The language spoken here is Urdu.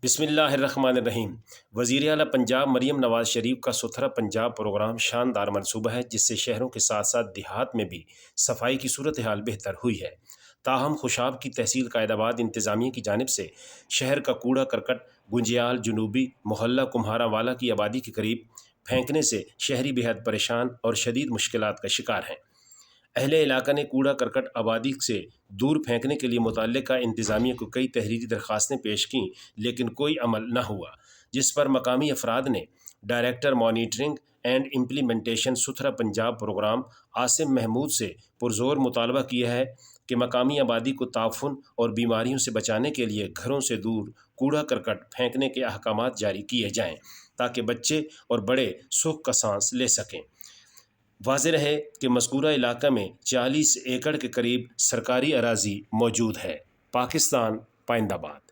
بسم اللہ الرحمن الرحیم۔ وزیر اعلیٰ پنجاب مریم نواز شریف کا ستھرا پنجاب پروگرام شاندار منصوبہ ہے، جس سے شہروں کے ساتھ ساتھ دیہات میں بھی صفائی کی صورتحال بہتر ہوئی ہے۔ تاہم خوشاب کی تحصیل قائدآباد انتظامیہ کی جانب سے شہر کا کوڑا کرکٹ گنجیال جنوبی محلہ کمہارا والا کی آبادی کے قریب پھینکنے سے شہری بےحد پریشان اور شدید مشکلات کا شکار ہیں۔ اہل علاقہ نے کوڑا کرکٹ آبادی سے دور پھینکنے کے لیے متعلقہ انتظامیہ کو کئی تحریری درخواستیں پیش کیں، لیکن کوئی عمل نہ ہوا، جس پر مقامی افراد نے ڈائریکٹر مانیٹرنگ اینڈ امپلیمنٹیشن ستھرا پنجاب پروگرام عاصم محمود سے پرزور مطالبہ کیا ہے کہ مقامی آبادی کو تعفن اور بیماریوں سے بچانے کے لیے گھروں سے دور کوڑا کرکٹ پھینکنے کے احکامات جاری کیے جائیں، تاکہ بچے اور بڑے سکھ کا سانس لے سکیں۔ واضح رہے کہ مذکورہ علاقہ میں 40 ایکڑ کے قریب سرکاری اراضی موجود ہے۔ پاکستان، پائند آباد۔